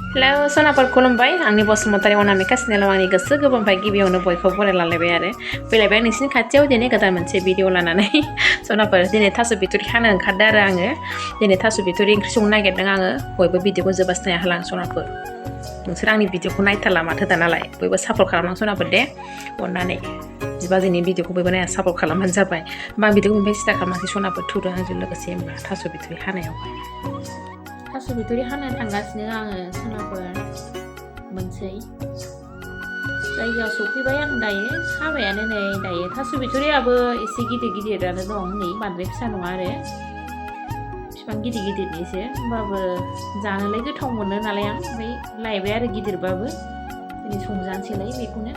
हेल' सनाफोर खुलुमबाय आंनि बसुमतारी अनामिका चेनेलाव आंनि गोसो गोरबोनिफ्राय गिबियावनो बयखौबो बरायलायबाय आरो फैलायबाय नोंसिनि खाथियाव दिनै गोदान मोनसे भिडिअ लानानै सनाफोर दिनै थास' बिथुरि हानो ओंखारदों आरो आङो दिनै थास' बिथुरि ओंख्रि संनो नागिरदों आङो बयबो भिडिअखौ जोबजासिम नायहालां सनाफोर नोंसोर आंनि भिडिअखौ नायथारला माथो दानालाय बयबो सापर्ट खालामनां सनाफोर दे अननानै बिबाजैनि भिडिअखौ बयबो नायना सापर्ट खालामबानो जाबाय होमबा आं भिडिअखौ ओमफ्राय स्टार्ट खालामाखै सनाफोर थुदों आंजों लोगोसे होमबा थास' बिथुरि हानायावहाय थास' बिथुरि हानो थांगासिनो आङो सनाफोर मोनसे जायगायाव सफैबाय आं दायो हाबायानो नै दायो थास' बिथुरियाबो एसे गिदिर गिदिरानो दं नै बांद्राय फिसा नङा आरो बिफां गिदिर गिदिरनिसो होमबाबो जानोलाय गोथाव मोनो नालाय आं ओमफ्राय लायबाय आरो गिदिरबाबो दिनै संजानोसैलाय बेखौनो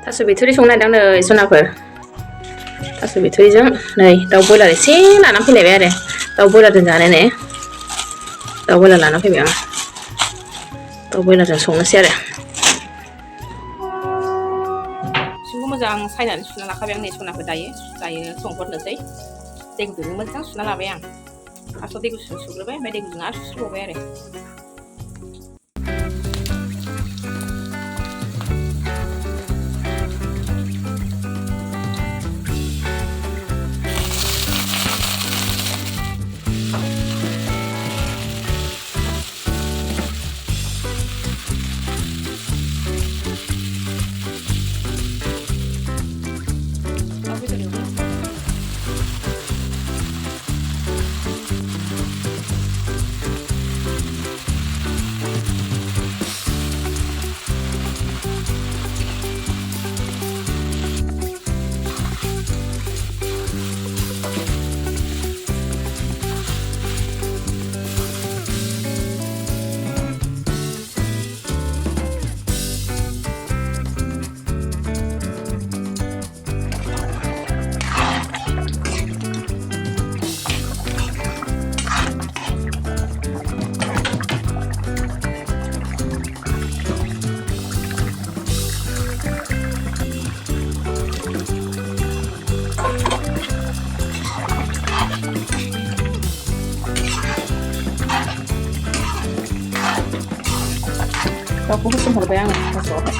थास' बिथुरि संनो नागिरदों नै सनाफोर थास' बिथुरिजों नै दाउ बयलार एसे लाना फैलायबाय आरो दाउ बयलारजों जानो ने दाउ बयलार लाना फैबाय आं दाउ बयलारजों संनोसै आरो सिंखौ मोजां सायनानै सुना लाखाबाय आं नै सनाफोर दायो संहरनोसै दै गुदुंजों मोजां सुना लाबाय आं फार्स्टआव दै गुसुजों सुग्रोबाय ओमफ्राय दै गुदुंजों आरो सुबावबाय आरो दाउखौ होसनहरबाय आङो थास'आवहाय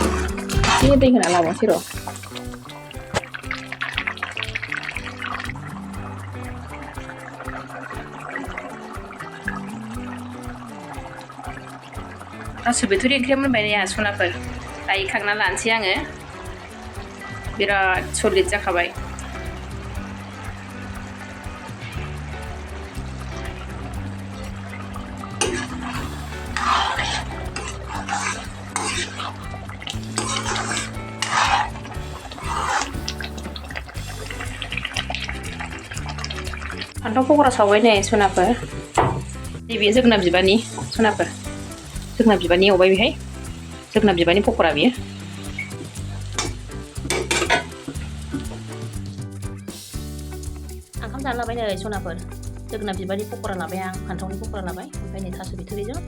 एसे दै होना लाबावनोसै र' थास' बिथुरि ओंख्रिया मोनबाय नै सनाफोर दायो खांना लानोसै आङो बिराद सलिड जाखाबाय फान्थाव पकरा सावबाय नै सनाफोर नैबे जोगोनार बिबारनि सनाफोर जोगोनार बिबारनि एवबाय बेहाय जोगोनार बिबारनि पकरा बियो ओंखाम जानो लाबाय नै सनाफोर जोगोनार बिबारनि पकरा लाबाय आं फान्थावनि पकरा लाबाय ओमफ्राय नै थास' बिथुरिजों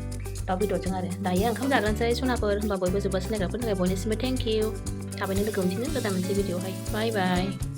दाउ बेदरजों आरो दायो ओंखाम जाग्रोनोसै सनाफोर होमबा बयबो जोबजासिम नायग्राफोरनि थाखाय बयनिसिमबो थेंक इउ थाबैनो लोगो मोनफिनगोन गोदान मोनसे भिडिअआवहाय बाय बाय